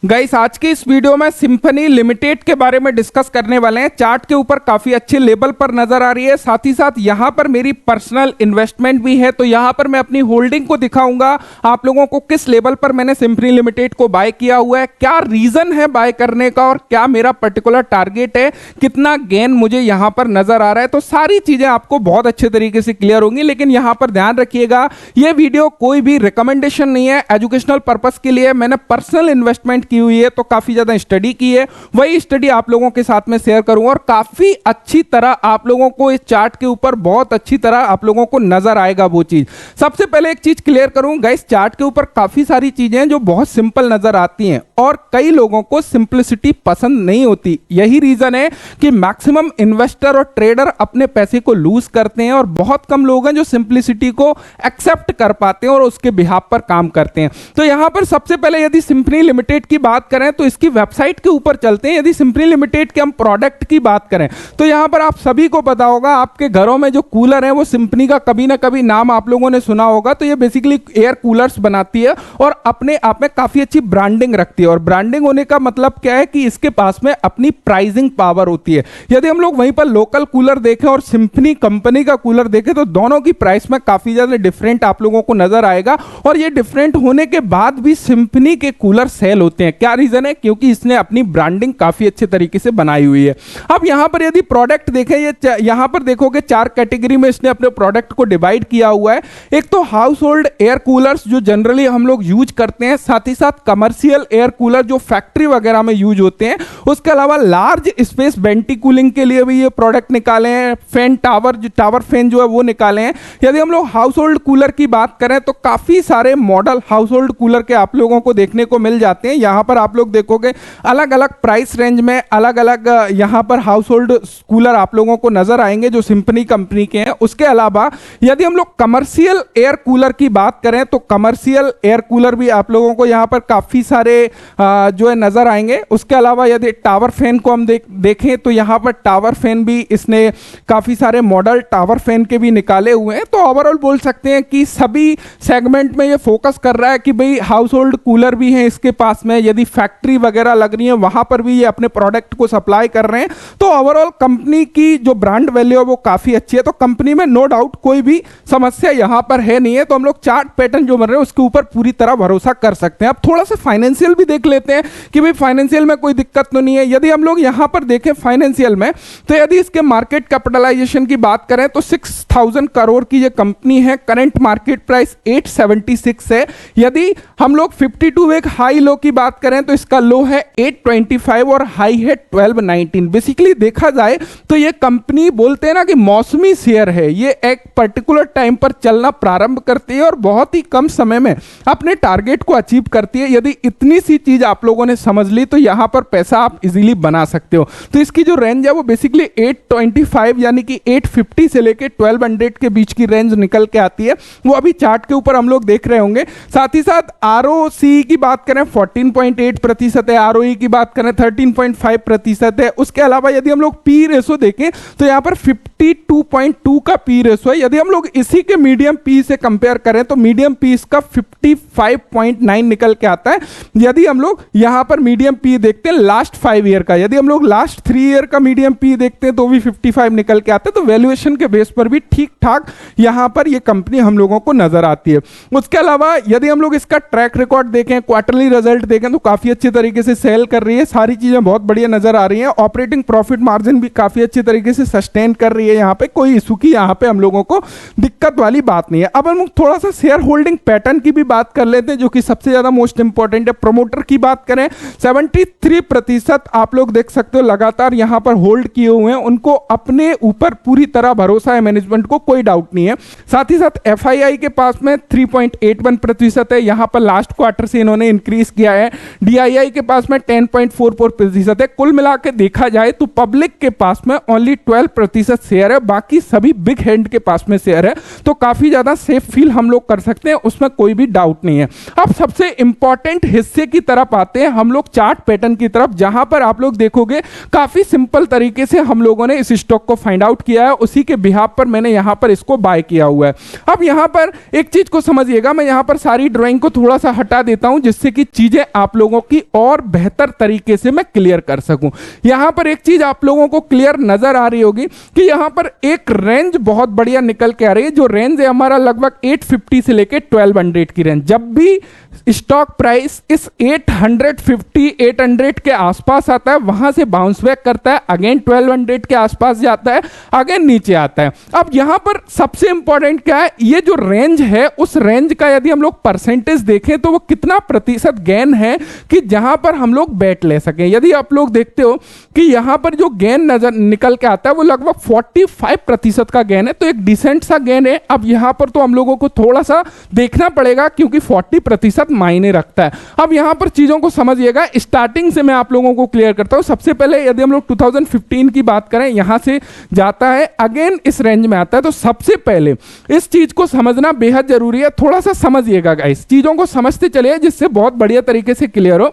Guys आज की इस वीडियो में सिंफनी लिमिटेड के बारे में डिस्कस करने वाले हैं। चार्ट के ऊपर काफी अच्छे लेवल पर नजर आ रही है, साथ ही साथ यहां पर मेरी पर्सनल इन्वेस्टमेंट भी है। तो यहां पर मैं अपनी होल्डिंग को दिखाऊंगा आप लोगों को, किस लेवल पर मैंने सिंफनी लिमिटेड को बाय किया हुआ है, क्या रीजन है बाय करने का और क्या मेरा पर्टिकुलर टारगेट है, कितना गेन मुझे यहां पर नजर आ रहा है। तो सारी चीजें आपको बहुत अच्छे तरीके से क्लियर होंगी। लेकिन यहां पर ध्यान रखिएगा, यह वीडियो कोई भी रिकमेंडेशन नहीं है, एजुकेशनल पर्पस के लिए मैंने पर्सनल इन्वेस्टमेंट की हुई है, तो काफी ज्यादा स्टडी की है, वही स्टडी आप लोगों के साथ में शेयर करूंगा और काफी अच्छी तरह आप लोगों को इस चार्ट के ऊपर बहुत अच्छी तरह आप लोगों को नजर आएगा वो चीज। सबसे पहले एक चीज क्लियर करूं गाइस, चार्ट के ऊपर काफी सारी चीजें जो बहुत सिंपल नजर आती हैं और कई लोगों को सिंपलिसिटी पसंद नहीं होती। यही रीजन है कि मैक्सिमम इन्वेस्टर और ट्रेडर अपने पैसे को लूज करते हैं और बहुत कम लोग हैं जो सिंपलिसिटी को एक्सेप्ट कर पाते हैं और उसके बिहाफ पर काम करते हैं। तो यहां पर सबसे पहले यदि सिंफनी लिमिटेड की बात करें तो इसकी वेबसाइट के ऊपर चलते हैं। यदि सिंफनी लिमिटेड के हम प्रोडक्ट की बात करें तो यहां पर आप सभी को पता होगा, आपके घरों में जो कूलर है वो सिंफनी का कभी ना कभी नाम आप लोगों ने सुना होगा। तो ये बेसिकली एयर कूलर्स बनाती है और अपने आप में काफी अच्छी ब्रांडिंग रखती है। और ब्रांडिंग होने का मतलब क्या है कि इसके पास में अपनी प्राइसिंग पावर होती है। यदि हम लोग वहीं पर लोकल कूलर देखें और सिंफनी कंपनी का कूलर देखें तो दोनों की प्राइस में काफी ज्यादा डिफरेंट आप लोगों को नजर आएगा। और ये डिफरेंट होने के बाद भी सिंफनी के कूलर सेल होते हैं। क्या रीजन है? क्योंकि इसने अपनी ब्रांडिंग काफी अच्छे तरीके से बनाई हुई है। अब यहां पर यदि प्रोडक्ट देखें, ये यहां पर देखोगे चार कैटेगरी में इसने अपने प्रोडक्ट को डिवाइड किया हुआ है। एक तो हाउस होल्ड एयर कूलर्स जो जनरली हम लोग यूज करते हैं, साथ ही साथ कमर्शियल एयर कूलर जो फैक्ट्री वगैरह में यूज होते हैं। उसके अलावा लार्ज स्पेस वेंटी कूलिंग के लिए भी ये प्रोडक्ट निकाले हैं। फैन टावर, जो टावर फैन जो है वो निकाले हैं। यदि हम लोग हाउस होल्ड कूलर की बात करें तो काफी सारे मॉडल हाउस होल्ड कूलर के आप लोगों को देखने को मिल जाते हैं। यहां पर आप लोग देखोगे अलग अलग प्राइस रेंज में अलग अलग यहां पर हाउस होल्ड कूलर आप लोगों को नजर आएंगे जो सिंफनी कंपनी के हैं। उसके अलावा यदि हम लोग कमर्शियल एयर कूलर की बात करें तो कमर्शियल एयर कूलर भी आप लोगों को यहां पर काफी सारे जो है नजर आएंगे। उसके अलावा यदि टावर फैन को हम देखें तो यहां पर टावर फैन भी इसने काफी सारे मॉडल टावर फैन के भी निकाले हुए हैं। तो ओवरऑल बोल सकते हैं कि सभी सेगमेंट में ये फोकस कर रहा है कि भाई हाउस होल्ड कूलर भी है इसके पास में, यदि फैक्ट्री वगैरह लग रही है वहां पर भी ये अपने प्रोडक्ट को सप्लाई कर रहे हैं। तो ओवरऑल कंपनी की जो ब्रांड वैल्यू है वो काफी अच्छी है। तो कंपनी में नो डाउट कोई भी समस्या यहां पर है नहीं है। तो हम लोग चार्ट पैटर्न जो बन रहे हैं उसके ऊपर पूरी तरह भरोसा कर सकते हैं। अब थोड़ा सा फाइनेंशियल भी देख लेते हैं कि भाई फाइनेंशियल में कोई दिक्कत तो नहीं है। यदि हम लोग यहां पर देखें फाइनेंशियल में तो यदि इसके मार्केट कैपिटलाइजेशन की बात करें तो 6000 करोड़ की ये कंपनी है। करंट मार्केट प्राइस 876 है। यदि हम लोग 52 वीक हाई लो की बात करें तो इसका लो है 825 और हाई है 1219। बेसिकली देखा जाए तो ये कंपनी बोलते हैं ना कि मौसमी शेयर है, ये एक पर्टिकुलर टाइम पर चलना प्रारंभ करती है और बहुत ही कम समय में अपने टारगेट को अचीव करती है। यदि इतनी सी चीज आप लोगों ने समझ ली तो यहां पर पैसा आप इजीली बना सकते हो। तो इसकी जो रेंज है वो बेसिकली 825 यानी कि 850 से लेके 1200 के बीच की रेंज निकल के आती है। वो अभी चार्ट के ऊपर हम लोग देख रहे होंगे। साथ ही साथ ROCE की बात करें 14.8% है, ROE की बात करें 13.5% है। उसके अलावा यदि हम लोग पी रेशो देखें तो यहां पर 52.2 का पी रेशो है। यदि हम लोग इसी के मीडियम पी से कंपेयर करें तो मीडियम पी इसका 55.9 निकल के आता है। यदि हम लोग यहां पर मीडियम पी देखते हैं लास्ट 5 ईयर का, यदि हम लोग लास्ट 3 ईयर का मीडियम पी देखते हैं तो भी 55 निकल के आता है। तो वैल्यूएशन के बेस पर भी ठीक ठाक यहां पर ये कंपनी हम लोगों को नजर आती है। उसके अलावा यदि हम लोग इसका ट्रैक रिकॉर्ड देखें, क्वार्टरली रिजल्ट देखें तो काफी अच्छे तरीके से सेल कर रही है। सारी चीजें बहुत बढ़िया नजर आ रही हैं। ऑपरेटिंग प्रॉफिट मार्जिन भी काफी अच्छे तरीके से सस्टेन कर रही है। यहां पे कोई इशू की यहां पे हम लोगों को दिक्कत वाली बात नहीं है। अब हम लोग थोड़ा सा शेयर होल्डिंग पैटर्न की भी बात कर लेते हैं जो कि सबसे ज्यादा मोस्ट इंपॉर्टेंट है। प्रमोटर की बात करें 73% आप लोग देख सकते हो लगातार यहां पर होल्ड किए हुए हैं। उनको अपने ऊपर पूरी तरह भरोसा है मैनेजमेंट को, कोई डाउट नहीं है। साथ ही साथ FII के पास में 3.81% है। यहां पर लास्ट क्वार्टर से इन्होंने इंक्रीज किया है। DII के पास में 10.44% है। कुल मिला के देखा जाए तो पब्लिक के पास में ओनली 12% शेयर है, बाकी सभी बिग हैंड के पास में शेयर है। तो काफी ज्यादा सेफ फील हम लोग कर सकते हैं, उसमें कोई भी डाउट नहीं है। अब सबसे इंपॉर्टेंट हिस्से की तरफ आते हैं हम लोग चार्ट पैटर्न की तरफ, जहां पर आप लोग देखोगे काफी सिंपल तरीके से हम लोगों ने इस स्टॉक को फाइंड आउट किया है। उसी के बिहाफ पर मैंने यहां पर इसको बाय किया हुआ है। अब यहां पर एक चीज को समझिएगा, मैं यहां पर सारी ड्राइंग को थोड़ा सा हटा देता हूं जिससे कि चीजें आप आप लोगों की और बेहतर तरीके से मैं क्लियर कर सकूं। यहां पर एक चीज आप लोगों को क्लियर नजर आ रही होगी कि यहां पर एक रेंज बहुत बढ़िया निकल के आ रही है। जो रेंज है हमारा लगभग 850 से लेके 1200 की रेंज। जब भी स्टॉक प्राइस इस 850 800 के आसपास आता है, वहां से बाउंस बैक करता है, अगेन 1200 के आसपास जाता है, अगेन नीचे आता है। अब यहां पर सबसे इंपॉर्टेंट क्या है, ये जो रेंज है उस रेंज का यदि हम लोग परसेंटेज देखें तो वो कितना प्रतिशत गेन है कि जहां पर हम लोग बैट ले सकें। यदि आप लोग देखते हो कि यहां पर जो गेन नजर निकल के आता है वो लगभग 45% का गेन है, तो एक डिसेंट सा गेन है। अब यहां पर तो हम लोगों को थोड़ा सा देखना पड़ेगा क्योंकि 40% मायने रखता है। अब यहां पर चीजों को समझिएगा, स्टार्टिंग से मैं आप लोगों को क्लियर करता हूं। सबसे पहले यदि हम लोग 2015 की बात करें, यहां से जाता है अगेन इस रेंज में आता है, तो सबसे पहले इस चीज को समझना बेहद जरूरी है। थोड़ा सा समझिएगा गाइस, चीजों को समझते चलिए जिससे बहुत बढ़िया तरीके से क्लियर हो।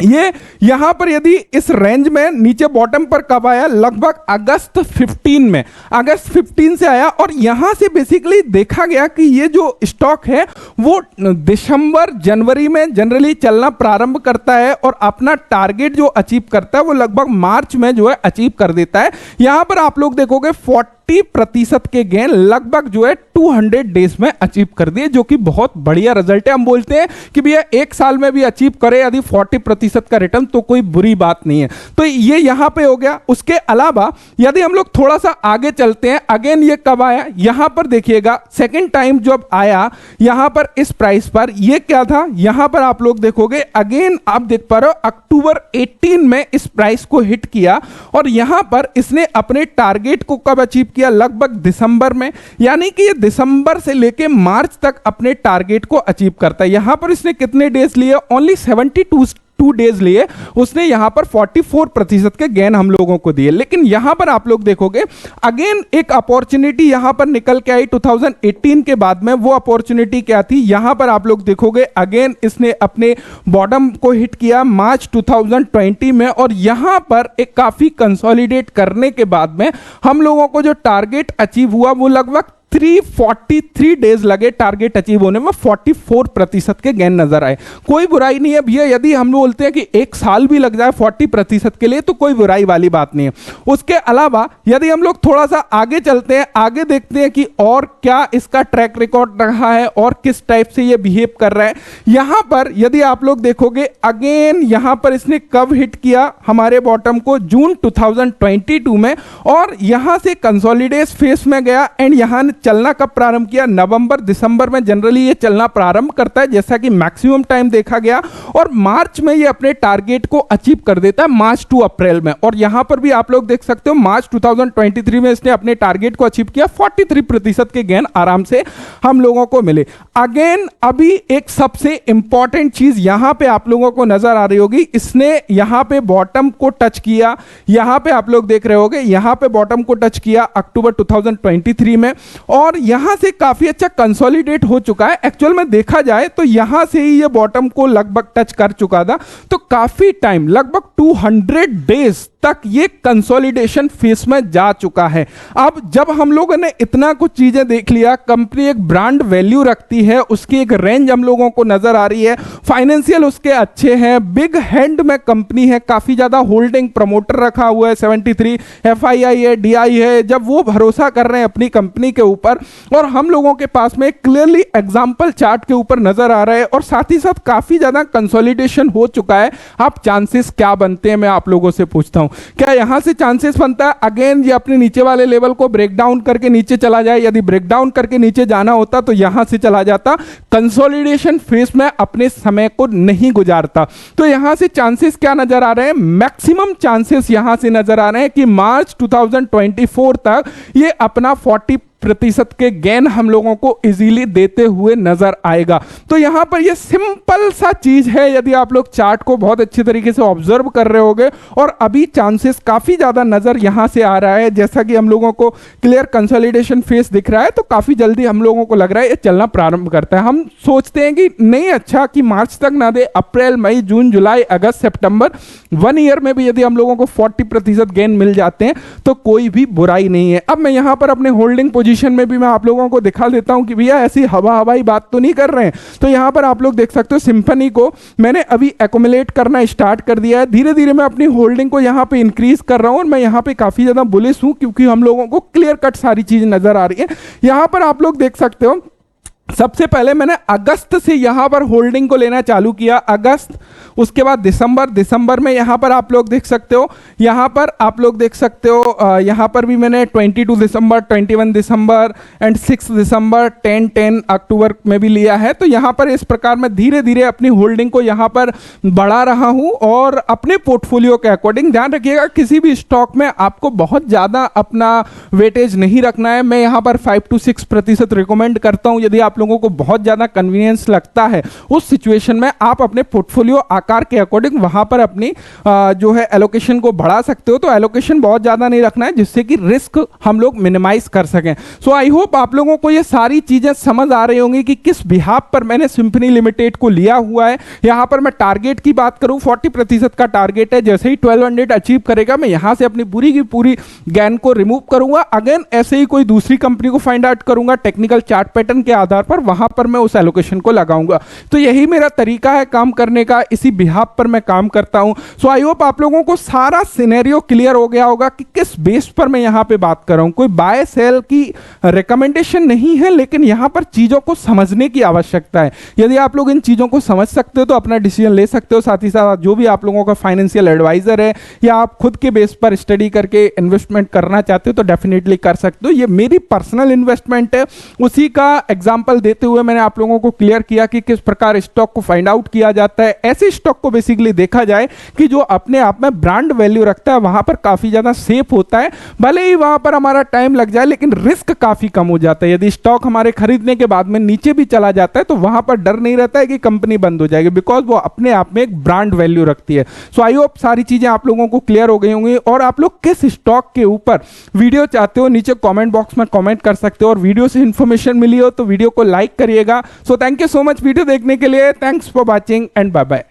ये यहां पर यदि इस रेंज में नीचे बॉटम पर कब आया, लगभग अगस्त 15 में, अगस्त 15 से आया और यहां से बेसिकली देखा गया कि ये जो स्टॉक है वो दिसंबर जनवरी में जनरली चलना प्रारंभ करता है और अपना टारगेट जो अचीव करता है वो लगभग मार्च में जो है अचीव कर देता है। यहां पर आप लोग देखोगे 40% के गेन लगभग जो है 200 डेज में अचीव कर दिए, जो कि बहुत बढ़िया रिजल्ट है। हम बोलते हैं कि भैया एक साल में भी अचीव करे यदि 40% का रिटर्न तो कोई बुरी बात नहीं है। तो ये यहां पे हो गया। उसके अलावा यदि हम लोग थोड़ा सा आगे चलते हैं, अगेन ये कब आया, यहां पर देखिएगा सेकेंड टाइम जब आया यहां पर इस प्राइस पर, ये क्या था, यहां पर आप लोग देखोगे अगेन आप देख पा रहे हो अक्टूबर 18 में इस प्राइस को हिट किया और यहां पर इसने अपने टारगेट को कब अचीव किया, लगभग दिसंबर में। यानी कि ये दिसंबर से लेके मार्च तक अपने टारगेट को अचीव करता है। यहां पर इसने कितने डेज लिए, ओनली 72 डेज लिए, उसने यहां पर 44% के गेन हम लोगों को दिए। लेकिन यहां पर आप लोग देखोगे अगेन एक अपॉर्चुनिटी यहां पर निकल के आई 2018 के बाद में। वो अपॉर्चुनिटी क्या थी, यहां पर आप लोग देखोगे अगेन इसने अपने बॉटम को हिट किया मार्च 2020 में और यहां पर एक काफी कंसोलिडेट करने के बाद में हम लोगों को जो टारगेट अचीव हुआ वो लगभग 343 डेज लगे टारगेट अचीव होने में, 44% के गेन नजर आए। कोई बुराई नहीं है भैया, यदि हम लोग बोलते हैं कि एक साल भी लग जाए 40% के लिए तो कोई बुराई वाली बात नहीं है। उसके अलावा यदि हम लोग थोड़ा सा आगे चलते हैं, आगे देखते हैं कि और क्या इसका ट्रैक रिकॉर्ड रहा है और किस टाइप से ये बिहेव कर रहा है। यहां पर यदि आप लोग देखोगे अगेन यहां पर इसने कब हिट किया हमारे बॉटम को, जून 2022 में, और यहां से कंसोलिडेट फेस में गया एंड यहां चलना कब प्रारंभ किया, नवंबर दिसंबर में जनरली ये चलना प्रारंभ करता है जैसा कि मैक्सिमम टाइम देखा गया, और मार्च में ये अपने टारगेट को अचीव कर देता है, मार्च टू अप्रैल में। और यहां पर भी आप लोग देख सकते हो मार्च 2023 में इसने अपने टारगेट को अचीव किया, 43% के गेन आराम से हम लोगों को मिले। अगेन अभी एक सबसे इंपॉर्टेंट चीज यहां पे आप लोगों को नजर आ रही होगी, इसने यहां पे बॉटम को टच किया, यहां पे आप लोग देख रहे होगे यहां पे बॉटम को टच किया अक्टूबर 2023 में, और यहां से काफी अच्छा कंसोलिडेट हो चुका है। एक्चुअल में देखा जाए तो यहां से ही ये बॉटम को लगभग टच कर चुका था, तो काफी टाइम लगभग 200 डेज तक ये कंसोलिडेशन फेस में जा चुका है। अब जब हम लोगों ने इतना कुछ चीजें देख लिया, कंपनी एक ब्रांड वैल्यू रखती है, उसकी एक रेंज हम लोगों को नजर आ रही है, फाइनेंशियल उसके अच्छे हैं, बिग हैंड में कंपनी है, काफी ज्यादा होल्डिंग प्रमोटर रखा हुआ है 73, FII है, DI है, जब वो भरोसा कर रहे हैं अपनी कंपनी के ऊपर, और हम लोगों के पास में क्लियरली एग्जांपल चार्ट के ऊपर नजर आ रहा है, और साथ ही साथ काफी ज्यादा कंसोलिडेशन हो चुका है। अब चांसेस क्या बनते हैं मैं आप लोगों से पूछता हूं, क्या यहां से चांसेस बनता है अगेन ये अपने नीचे वाले लेवल को ब्रेक डाउन करके नीचे चला जाए? यदि ब्रेक डाउन करके नीचे जाना होता तो यहां से चला जाता, कंसोलिडेशन फेस में अपने समय को नहीं गुजारता। तो यहां से चांसेस क्या नजर आ रहे हैं, मैक्सिमम चांसेस यहां से नजर आ रहे हैं कि मार्च 2024 तक ये अपना 40% के गेन हम लोगों को इजीली देते हुए नजर आएगा। तो यहां पर ये सिंपल सा चीज है, यदि आप लोग चार्ट को बहुत अच्छी तरीके से ऑब्जर्व कर रहे होगे, और अभी चांसेस काफी ज्यादा नजर यहां से आ रहा है, जैसा कि हम लोगों को क्लियर कंसोलिडेशन फेस दिख रहा है, तो काफी जल्दी हम लोगों को लग रहा है ये चलना प्रारंभ करता है। हम सोचते हैं कि नहीं अच्छा कि मार्च तक ना दे, अप्रैल मई जून जुलाई अगस्त सितंबर 1 ईयर में भी यदि हम लोगों को 40% गेन मिल जाते हैं तो कोई भी बुराई नहीं है। अब मैं यहां पर अपने होल्डिंग पोजीशन में भी मैं आप लोगों को दिखा देता हूं कि भैया ऐसी हवाई बात तो नहीं कर रहे हैं। तो यहां पर आप लोग देख सकते हो सिंफनी को मैंने अभी एक्युमुलेट करना स्टार्ट कर दिया है। धीरे धीरे मैं अपनी होल्डिंग को यहां पे इंक्रीज कर रहा हूं और मैं यहां पे काफी ज्यादा बुलिश हूं क्योंकि हम लोगों को क्लियर कट सारी चीज नजर आ रही है। यहां पर आप लोग देख सकते हो सबसे पहले मैंने अगस्त से यहां पर होल्डिंग को लेना चालू किया, अगस्त, उसके बाद दिसंबर में यहां पर आप लोग देख सकते हो, यहां पर आप लोग देख सकते हो यहां पर भी मैंने 22 दिसंबर, 21 दिसंबर एंड 6 दिसंबर, 10 अक्टूबर में भी लिया है। तो यहां पर इस प्रकार मैं धीरे धीरे अपनी होल्डिंग को यहां पर बढ़ा रहा हूं और अपने पोर्टफोलियो के अकॉर्डिंग ध्यान रखिएगा किसी भी स्टॉक में आपको बहुत ज़्यादा अपना वेटेज नहीं रखना है। मैं यहां पर 5 to 6% रिकमेंड करता हूं। यदि आप लोगों को बहुत ज्यादा कन्वीनियंस लगता है उस सिचुएशन में आप अपने पोर्टफोलियो आकार के अकॉर्डिंग वहां पर अपनी जो है एलोकेशन को बढ़ा सकते हो। तो एलोकेशन बहुत ज्यादा नहीं रखना है जिससे कि रिस्क हम लोग मिनिमाइज कर सकें। सो आई होप आप लोगों को ये सारी चीजें समझ आ रही होंगी कि किस बिहाफ पर मैंने सिंफनी लिमिटेड को लिया हुआ है। यहां पर मैं टारगेट की बात करूं 40% का टारगेट है। जैसे ही 1200 अचीव करेगा मैं यहां से अपनी पूरी की पूरी गैन को रिमूव करूंगा। अगेन ऐसे ही कोई दूसरी कंपनी को फाइंड आउट करूंगा टेक्निकल चार्ट पैटर्न के आधार पर, वहां पर मैं उस एलोकेशन को लगाऊंगा। तो यही मेरा तरीका है काम करने का, इसी बिहाफ पर मैं काम करता हूं। सो आई होप आप लोगों को सारा सिनेरियो क्लियर हो गया होगा कि किस बेस पर मैं यहां पे बात कर रहा हूं। कोई बाय सेल की रिकमेंडेशन नहीं है, लेकिन यहां पर चीजों को समझने की आवश्यकता है। यदि आप लोग इन चीजों को समझ सकते हो तो अपना डिसीजन ले सकते हो। साथ ही साथ जो भी आप लोगों का फाइनेंशियल एडवाइजर है या आप खुद के बेस पर स्टडी करके इन्वेस्टमेंट करना चाहते हो तो डेफिनेटली कर सकते हो। ये मेरी पर्सनल इन्वेस्टमेंट है, उसी का एग्जांपल देते हुए मैंने आप लोगों को क्लियर किया कि किस प्रकार स्टॉक को फाइंड आउट किया जाता है। ऐसे स्टॉक को बेसिकली देखा जाए कि जो अपने आप में ब्रांड वैल्यू रखता है, वहां पर काफी ज्यादा सेफ होता है। भले ही वहां पर हमारा टाइम लग जाए लेकिन रिस्क काफी कम हो जाता है। यदि स्टॉक हमारे खरीदने के बाद में नीचे भी चला जाता है तो वहां पर डर नहीं रहता है कि कंपनी बंद हो जाएगी, बिकॉज वो अपने आप में एक ब्रांड वैल्यू रखती है। सो आई होप सारी चीजें आप लोगों को क्लियर हो गई होंगी। और आप लोग किस स्टॉक के ऊपर वीडियो चाहते हो नीचे कमेंट बॉक्स में कमेंट कर सकते हो। और वीडियो से इंफॉर्मेशन मिली हो तो वीडियो को लाइक करिएगा। So thank you so much video देखने के लिए। Thanks for watching and bye bye.